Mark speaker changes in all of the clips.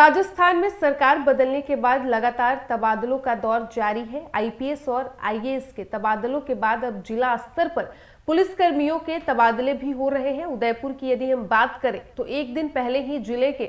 Speaker 1: राजस्थान में सरकार बदलने के बाद लगातार तबादलों का दौर जारी है। आईपीएस और आईएएस के तबादलों के बाद अब जिला स्तर पर पुलिस कर्मियों के तबादले भी हो रहे हैं। उदयपुर की यदि हम बात करें तो एक दिन पहले ही जिले के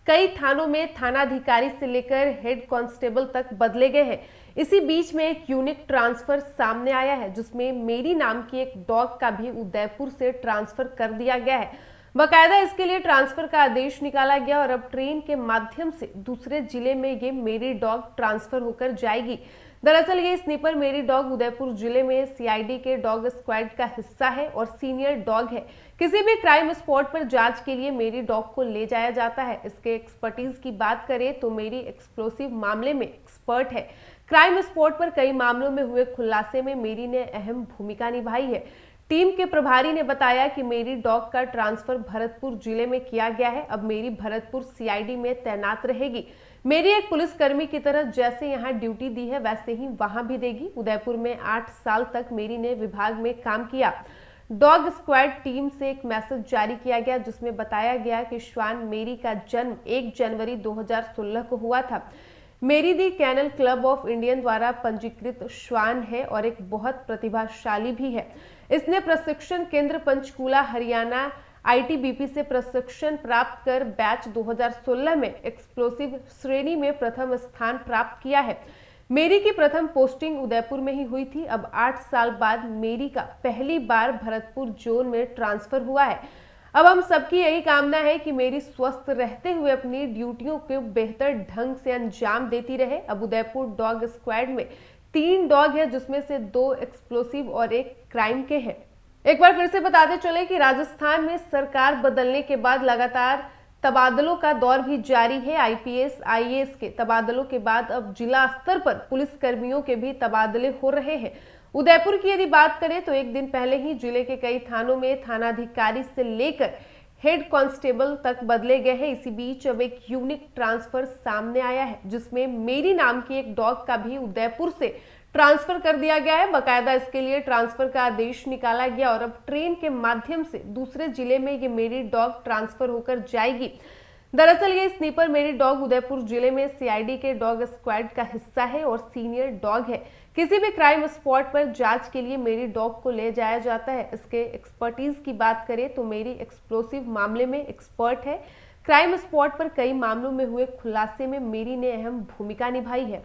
Speaker 1: कई थानों में थानाधिकारी से लेकर हेड कांस्टेबल तक बदले गए हैं। इसी बीच में एक यूनिक ट्रांसफर सामने आया है, जिसमें मेरी नाम की एक डॉग का भी उदयपुर से ट्रांसफर कर दिया गया है। बकायदा इसके लिए ट्रांसफर का आदेश निकाला गया और अब ट्रेन के माध्यम से दूसरे जिले में ये मेरी डॉग ट्रांसफर होकर जाएगी। दरअसल ये स्नीपर मेरी डॉग उदयपुर जिले में सीआईडी के डॉग स्क्वाड का हिस्सा है और सीनियर डॉग है। किसी भी क्राइम स्पॉट पर जांच के लिए मेरी डॉग को ले जाया जाता है। इसके एक्सपर्टीज की बात करें तो मेरी एक्सप्लोसिव मामले में एक्सपर्ट है। क्राइम स्पॉट पर कई मामलों में हुए खुलासे में मेरी ने अहम भूमिका निभाई है। टीम के प्रभारी ने बताया कि मेरी डॉग का ट्रांसफर भरतपुर जिले में किया गया है। अब मेरी भरतपुर सीआईडी में तैनात रहेगी। मेरी एक पुलिसकर्मी की तरह जैसे यहाँ ड्यूटी दी है वैसे ही वहां भी देगी। उदयपुर में 8 साल तक मेरी ने विभाग में काम किया। डॉग स्क्वाड टीम से एक मैसेज जारी किया गया, जिसमें बताया गया कि श्वान मेरी का जन्म 1 जनवरी 2016 को हुआ था। मेरी दी कैनल क्लब ऑफ इंडियन द्वारा पंजीकृत श्वान है और एक बहुत प्रतिभाशाली भी है। इसने प्रशिक्षण केंद्र पंचकूला हरियाणा आईटीबीपी से प्रशिक्षण प्राप्त कर बैच 2016 में एक्सप्लोसिव श्रेणी में प्रथम स्थान प्राप्त किया है। मेरी की प्रथम पोस्टिंग उदयपुर में ही हुई थी। अब 8 साल बाद मेरी का पहली बार भरतपुर जोन में ट्रांसफर हुआ है। अब हम सबकी यही कामना है कि मेरी स्वस्थ रहते हुए अपनी ड्यूटियों को बेहतर ढंग से अंजाम देती रहे। अब उदयपुर डॉग स्क्वाड में 3 डॉग है, जिसमें से 2 एक्सप्लोसिव और 1 क्राइम के हैं। एक बार फिर से बताते चले कि राजस्थान में सरकार बदलने के बाद लगातार तबादलों का दौर भी जारी है। आईपीएस आईएएस के तबादलों के बाद अब जिला स्तर पर पुलिस कर्मियों के भी तबादले हो रहे हैं। उदयपुर की यदि बात करें तो एक दिन पहले ही जिले के कई थानों में थानाधिकारी से लेकर हेड कांस्टेबल तक बदले गए हैं। इसी बीच अब एक यूनिक ट्रांसफर सामने आया है, जिसमें मेरी नाम की एक डॉग का भी उदयपुर से ट्रांसफर कर दिया गया है। बकायदा इसके लिए ट्रांसफर का आदेश निकाला गया और अब ट्रेन के माध्यम से दूसरे जिले में ये मेरी डॉग ट्रांसफर होकर जाएगी। दरअसल ये स्नीपर मेरी डॉग उदयपुर जिले में सीआईडी के डॉग स्क्वाड का हिस्सा है और सीनियर डॉग है। किसी भी क्राइम स्पॉट पर जांच के लिए मेरी डॉग को ले जाया जाता है। इसके एक्सपर्टीज की बात करें तो मेरी एक्सप्लोसिव मामले में एक्सपर्ट है। क्राइम स्पॉट पर कई मामलों में हुए खुलासे में मेरी ने अहम भूमिका निभाई है।